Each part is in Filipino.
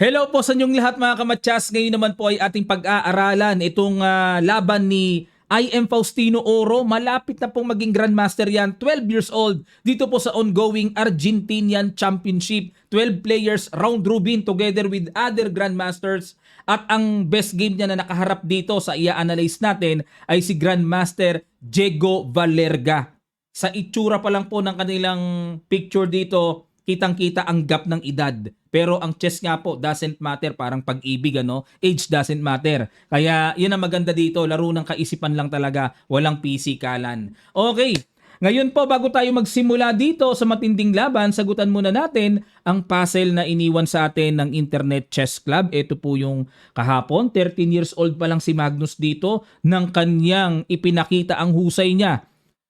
Hello po sa inyong lahat mga kamatyas. Ngayon naman po ay ating pag-aaralan itong laban ni I.M. Faustino Oro. Malapit na pong maging Grandmaster yan, 12 years old. Dito po sa ongoing Argentinian Championship. 12 players round robin together with other Grandmasters. At ang best game niya na nakaharap dito sa i-analyze natin ay si Grandmaster Diego Valerga. Sa itsura pa lang po ng kanilang picture dito, kitang-kita ang gap ng edad. Pero ang chess nga po doesn't matter, parang pag-ibig ano, age doesn't matter. Kaya yun ang maganda dito, laro ng kaisipan lang talaga, walang pisikalan. Okay, ngayon po bago tayo magsimula dito sa matinding laban, sagutan muna natin ang puzzle na iniwan sa atin ng Internet Chess Club. Ito po yung kahapon, 13 years old pa lang si Magnus dito ng kanyang ipinakita ang husay niya.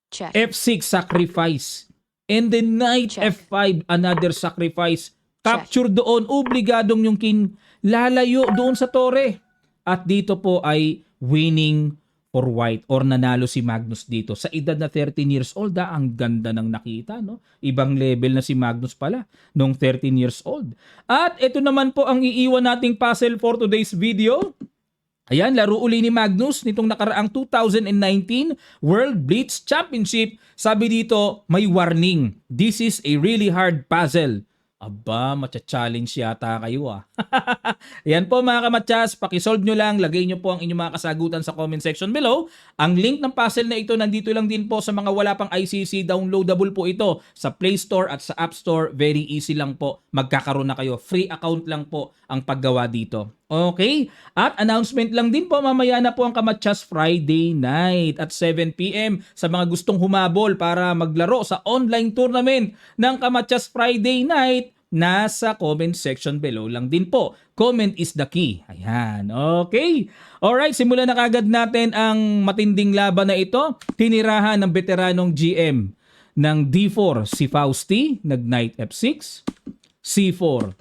Check. F6 sacrifice. And then knight Check. F5, another sacrifice. Capture doon, obligadong yung king lalayo doon sa tore. At dito po ay winning for white or nanalo si Magnus dito. Sa edad na 13 years old, ang ganda ng nakita. No? Ibang level na si Magnus pala nung 13 years old. At ito naman po ang iiwan nating puzzle for today's video. Ayan, laro uli ni Magnus nitong nakaraang 2019 World Blitz Championship. Sabi dito, may warning. This is a really hard puzzle. Aba, matcha-challenge yata kayo Ayan po mga kamatyas, pakisolve nyo lang, lagay nyo po ang inyong mga kasagutan sa comment section below. Ang link ng puzzle na ito nandito lang din po sa mga wala pang ICC, downloadable po ito sa Play Store at sa App Store. Very easy lang po, magkakaroon na kayo. Free account lang po ang paggawa dito. Okay? At announcement lang din po, mamaya na po ang Kamatyas Friday night at 7 PM sa mga gustong humabol para maglaro sa online tournament ng Kamatyas Friday night. Nasa comment section below lang din po. Comment is the key. Ayan. Okay. Alright, simulan na kagad natin ang matinding laban na ito. Tinirahan ng veteranong GM ng D4 si Fausti, nag-knight F6, C4,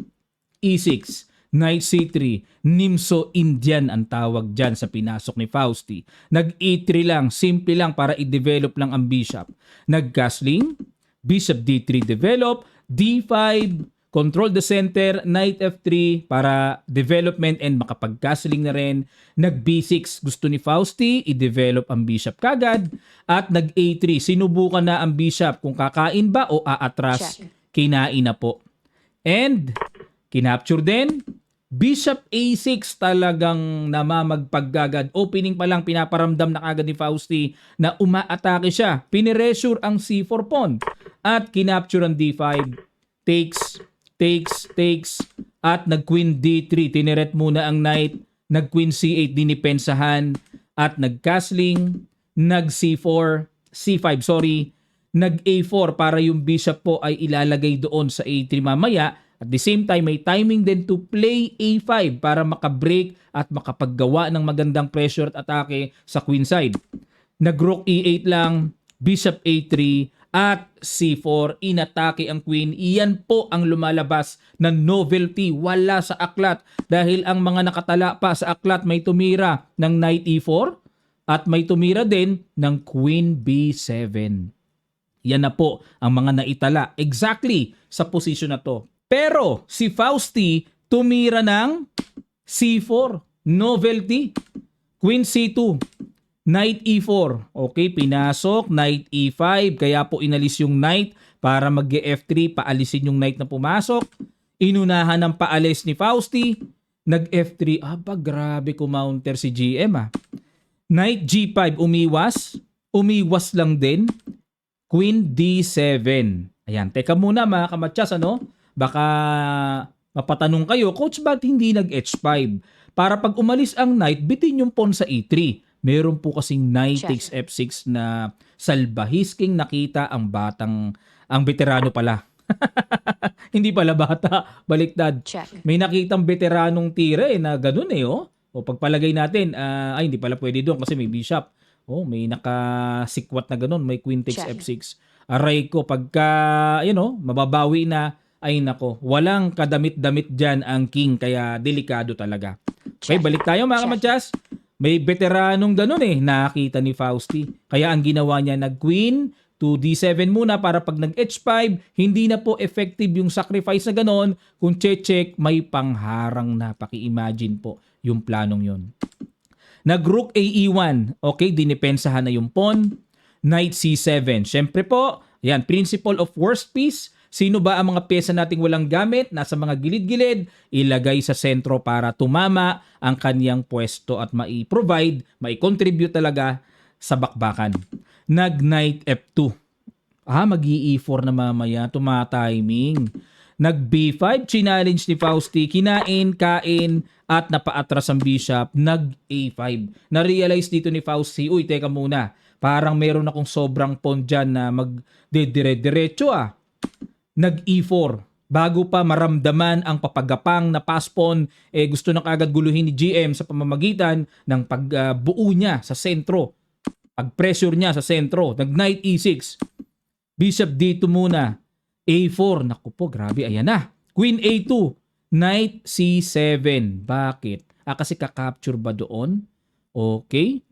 E6, Knight C3, Nimso Indian ang tawag dyan sa pinasok ni Fausti. Nag-E3 lang, simple lang para i-develop lang ang bishop. Nag-castling, Bishop D3 develop, D5, control the center, Knight F3 para development and makapag-castling na rin. Nag-B6, gusto ni Fausti, i-develop ang bishop kagad. At nag-A3, sinubukan na ang bishop kung kakain ba o aatras. Check. Kinain na po. And kinapture din. Bishop A6 talagang namamagpaggagad. Opening pa lang pinaparamdam na agad ni Fausti na umaatake siya. Piniresure ang C4 pawn. At kinapture ang D5. Takes. At nag-queen D3. Tiniret muna ang knight. Nag-queen C8 dinipensahan. At nag-castling. Nag-C4. C5, sorry. Nag-A4 para yung bishop po ay ilalagay doon sa A3 mamaya. At the same time, may timing din to play A5 para makabreak at makapaggawa ng magandang pressure at atake sa queen side. Nag-rook E8 lang, Bishop A3 at C4. Inatake ang queen. Iyan po ang lumalabas na novelty. Wala sa aklat dahil ang mga nakatala pa sa aklat may tumira ng Knight E4 at may tumira din ng Queen B7. Yan na po ang mga naitala exactly sa posisyon na to. Pero si Fausti tumira ng C4, novelty, Queen C2, Knight E4. Okay, pinasok, Knight E5, kaya po inalis yung Knight para mag-F3, paalisin yung Knight na pumasok. Inunahan ng paalis ni Fausti, nag-F3. Aba, grabe kumounter si GM Knight G5, umiwas lang din. Queen D7. Ayan, teka muna mga kamatyas, Baka mapatanong kayo, Coach, ba't hindi nag-H5? Para pag umalis ang knight, bitin yung pawn sa E3. Meron po kasing knight takes F6 na salbahisking nakita ang veterano pala. Hindi pala bata, baliktad. Check. May nakitang veteranong tira na ganun O pagpalagay natin, hindi pala pwede doon kasi may bishop. May nakasikwat na ganun, may queen takes Check. F6. Aray ko, pagka, mababawi na, ay nako, walang kadamit-damit dyan ang king, kaya delikado talaga. Okay, Check. balik tayo mga Check. kamatyas. May veteranong ganun nakita ni Fausti. Kaya ang ginawa niya, nag-queen, to D7 muna para pag nag-H5, hindi na po effective yung sacrifice na ganon. Kung check, may pangharang na. Paki-imagine po yung planong yon. Nag-Rook AE1. Okay, dinipensahan na yung pawn. Knight C7. Siyempre po, yan, principle of worst piece. Sino ba ang mga pyesa nating walang gamit? Nasa mga gilid-gilid, ilagay sa sentro para tumama ang kanyang pwesto at mai-provide, mai-contribute talaga sa bakbakan. Nag-Knight F2. Mag-E4 na mamaya, tuma-timing. Nag-B5, challenge ni Fausti, kinain, kain, at napaatras ang bishop, nag-A5. Na-realize dito ni Fausti, uy, teka muna, parang meron akong sobrang pawn dyan na mag-dire-diretso Nag-E4. Bago pa maramdaman ang papagapang na pass pawn, gusto na kagad guluhin ni GM sa pamamagitan ng pagbuo niya sa sentro. Pag-pressure niya sa sentro. Nag-Knight E6. Bishop D2 muna. A4. Naku po, grabe. Ayan na. Queen A2. Knight C7. Bakit? Kasi kakapture ba doon? Okay.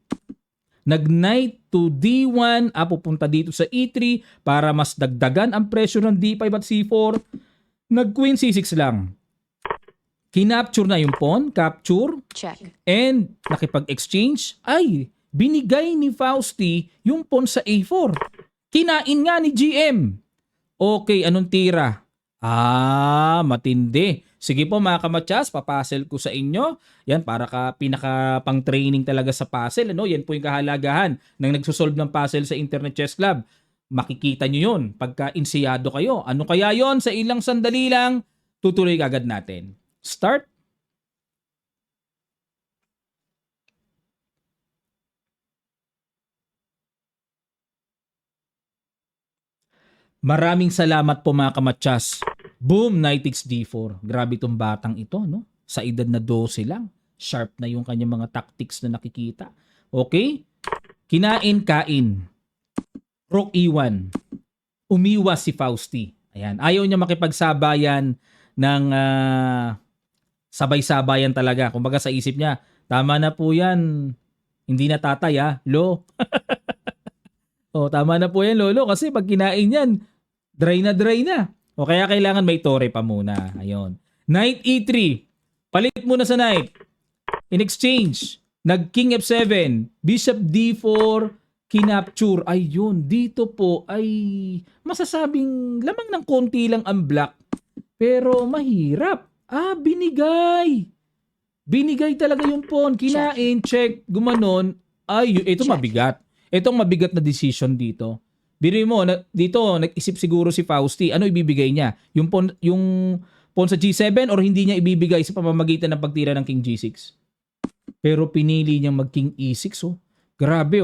Nag-Knight to D1. Pupunta dito sa E3 para mas dagdagan ang pressure ng D5 at C4. Nag-Queen C6 lang. Kinapture na yung pawn. Capture. Check. And nakipag-exchange. Binigay ni Fausti yung pawn sa A4. Kinain nga ni GM. Okay, anong tira? Matindi. Sige po mga kamatsas, papasel ko sa inyo. Yan, para pinaka pang training talaga sa puzzle. Yan po yung kahalagahan ng nagsosolve ng puzzle sa Internet Chess Club. Makikita nyo yun pagka insiyado kayo. Ano kaya yon? Sa ilang sandali lang, tutuloy agad natin. Start. Maraming salamat po mga kamatsas. Boom, Knight takes D4. Grabe itong batang ito, no? Sa edad na 12 lang. Sharp na yung kanyang mga tactics na nakikita. Okay? Kinain, kain. Rook E1. Umiwas si Fausti. Ayan. Ayaw niya makipagsabayan ng sabay-sabayan talaga. Kumbaga sa isip niya, tama na po yan. Hindi na tatay, lo. Tama na po yan, lolo. Kasi pag kinain yan, dry na. O kaya kailangan may tore pa muna. Ayun. Knight E3. Palit muna sa knight. In exchange, nag-King F7. Bishop D4. Kinapture. Ayun. Dito po ay masasabing lamang ng konti lang ang black. Pero mahirap. Binigay. Binigay talaga yung pawn. Kinain, check, gumanon. Ito check. Mabigat. Itong mabigat na decision dito. Biro mo, dito nag-isip siguro si Fausti, ano ibibigay niya? Yung pawn sa G7 or hindi niya ibibigay sa pamamagitan ng pagtira ng King G6? Pero pinili niyang mag-King E6. Grabe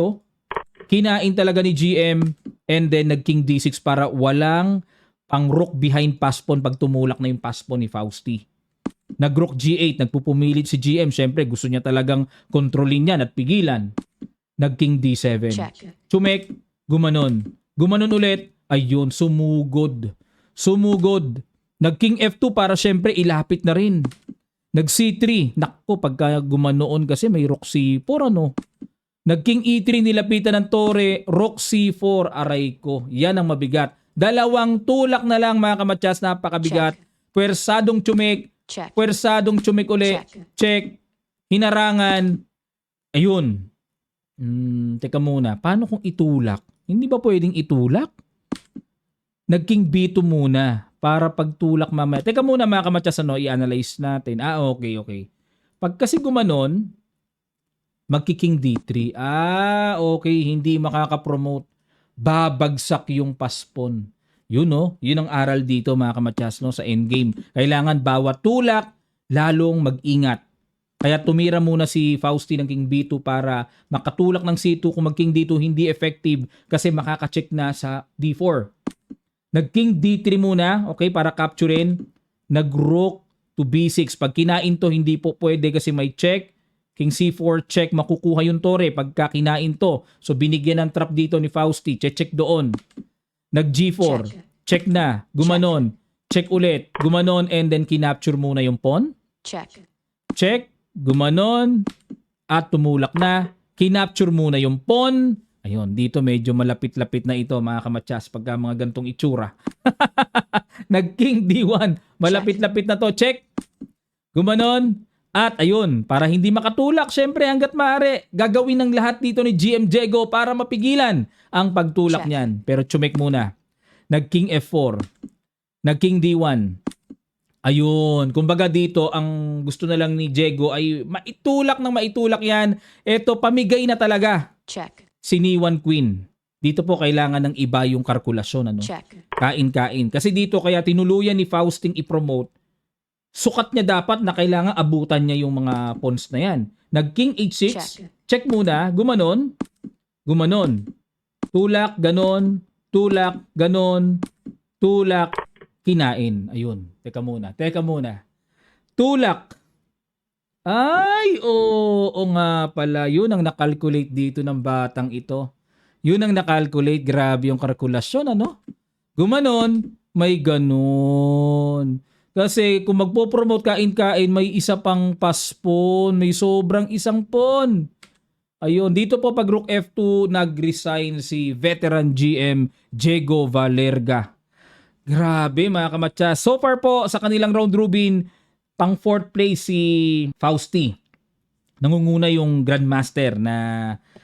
Kinain talaga ni GM and then nag-King D6 para walang pang-rook behind pass pawn pag tumulak na yung pass pawn ni Fausti. Nag-Rook G8, nagpupumilit si GM. Siyempre, gusto niya talagang kontrolin yan at pigilan. Nag-King D7. Check. Chumek, gumanon. Gumanon ulit. Ayun, sumugod. Nag-King F2 para syempre ilapit na rin. Nag-C3. Nakko, pagka gumanoon kasi may Rook C4, Nag-King E3, nilapitan ng tore. Rook C4, aray ko. Yan ang mabigat. Dalawang tulak na lang mga kamatsas, napakabigat. Pwersadong Chumek. Check. Pwersadong Chumek ulit. Check. Hinarangan. Ayun. Teka muna, paano kung itulak? Hindi ba pwedeng itulak? Nag-King B2 muna para pagtulak mamaya. Teka muna mga kamatsas, i-analyze natin. Okay. Pag kasi gumanon, magki-King D3. Okay, hindi makaka-promote. Babagsak yung paspon. Yun ang aral dito mga kamatsas sa endgame. Kailangan bawat tulak, lalong mag-ingat. Kaya tumira muna si Fausti ng King B2 para makatulak ng C2. Kung mag-King D2 hindi effective kasi makaka-check na sa D4. Nag-King D3 muna, okay, para capturein. Nag-Rook to B6. Pag kinain to, hindi po pwede kasi may check. King C4 check, makukuha yung tore pagka kinain to. So binigyan ng trap dito ni Fausti. Check doon. Nag-G4. Check na. Gumanon. Check ulit. Gumanon and then kinapture muna yung pawn. Check. Gumanon at tumulak na. Kinapture muna yung pawn. Ayun, dito medyo malapit-lapit na ito mga kamatsas pagka mga gantong itsura. Nag-king D1. Malapit-lapit na to. Check. Gumanon. At ayun, para hindi makatulak, syempre hanggat maaari, gagawin ng lahat dito ni GM Diego para mapigilan ang pagtulak niyan. Pero chumek muna. Nag-king F4. Nag-king D1. Ayun, kumbaga dito ang gusto na lang ni Diego ay maitulak ng maitulak yan. Eto, pamigay na talaga. Check. Siniwan Queen. Dito po kailangan ng iba yung kalkulasyon. Ano? Check. Kain-kain. Kasi dito kaya tinuluyan ni Fausting i-promote, sukat niya dapat na kailangan abutan niya yung mga pawns na yan. Nag-king H6. Check muna. Gumanon. Gumanon. Tulak, ganon. Tulak, ganon. Tulak, kinain. Ayun. Teka muna. Tulak. Ay, oo nga pala. Yun ang nakalculate dito ng batang ito. Yun ang nakalculate. Grabe yung kalkulasyon, ano? Gumanon, may ganon. Kasi kung magpo-promote kain-kain, may isa pang paspon. May sobrang isang pon. Ayun, dito po pag Rook F2, nag-resign si veteran GM Diego Valerga. Grabe mga kamatsa. So far po sa kanilang round robin, pang 4th place si Fausti. Nangunguna yung Grandmaster na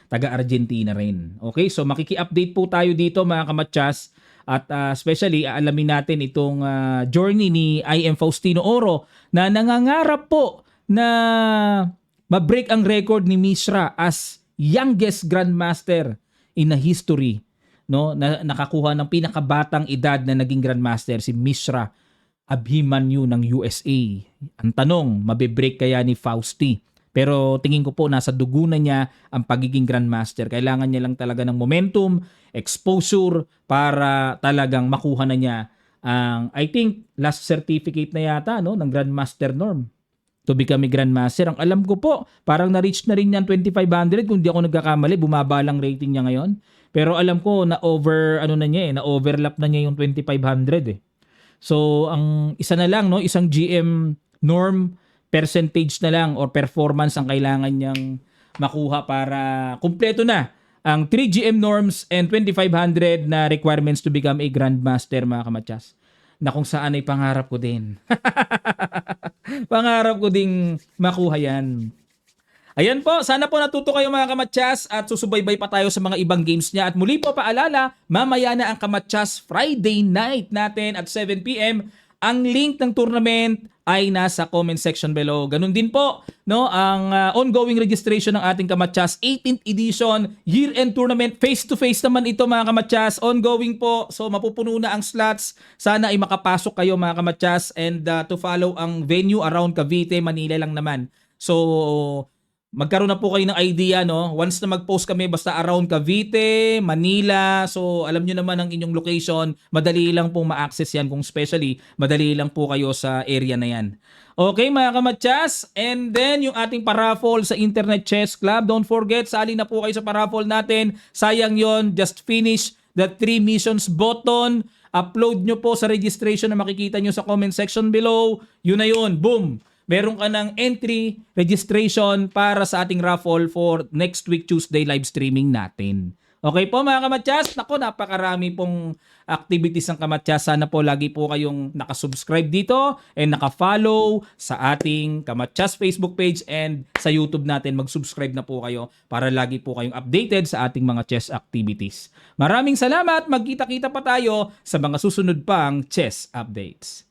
taga-Argentina rin. Okay, so makiki-update po tayo dito mga kamatsas. At especially, aalamin natin itong journey ni IM Faustino Oro na nangangarap po na ma-break ang record ni Mishra as youngest Grandmaster in the history. No, na nakakuha ng pinakabatang edad na naging Grandmaster si Mishra Abhimanyu ng USA. Ang tanong, mabe-break kaya ni Fausti? Pero tingin ko po nasa dugo na niya ang pagiging Grandmaster. Kailangan niya lang talaga ng momentum, exposure para talagang makuha na niya ang I think last certificate na yata no ng Grandmaster norm to become a Grandmaster. Ang alam ko po, parang na-reach na rin yan 2,500 kung di ako nagkakamali, bumaba lang rating niya ngayon. Pero alam ko na na-overlap na niya yung 2,500 eh. So, ang isa na lang, no, isang GM norm percentage na lang or performance ang kailangan niyang makuha para kumpleto na ang 3 GM norms and 2,500 na requirements to become a Grandmaster, mga kamatsas. Na kung saan ay pangarap ko din. Pangarap ko ding makuha yan. Ayan po, sana po natuto kayo mga kamatsas at susubaybay pa tayo sa mga ibang games niya. At muli po paalala, mamaya na ang Kamatsas Friday night natin at 7 p.m. Ang link ng tournament ay nasa comment section below. Ganun din po, no, ang ongoing registration ng ating Kamatsas 18th edition year-end tournament. Face-to-face naman ito mga kamatsas. Ongoing po. So mapupuno na ang slots. Sana ay makapasok kayo mga kamatsas and to follow ang venue around Cavite, Manila lang naman. So magkaroon na po kayo ng idea, no? Once na mag-post kami basta around Cavite, Manila, so alam nyo naman ang inyong location, madali lang pong ma-access yan kung especially madali lang po kayo sa area na yan. Okay mga kamatsas, and then yung ating paraffle sa Internet Chess Club, don't forget, sali na po kayo sa paraffle natin. Sayang yon, just finish the 3 missions button, upload nyo po sa registration na makikita nyo sa comment section below. Yun na yun, boom! Meron ka ng entry registration para sa ating raffle for next week Tuesday live streaming natin. Okay po mga kamatsas, nako napakarami pong activities ng kamatsas. Sana po lagi po kayong nakasubscribe dito and nakafollow sa ating Kamatsas Facebook page and sa YouTube natin. Mag-subscribe na po kayo para lagi po kayong updated sa ating mga chess activities. Maraming salamat, magkita-kita pa tayo sa mga susunod pang chess updates.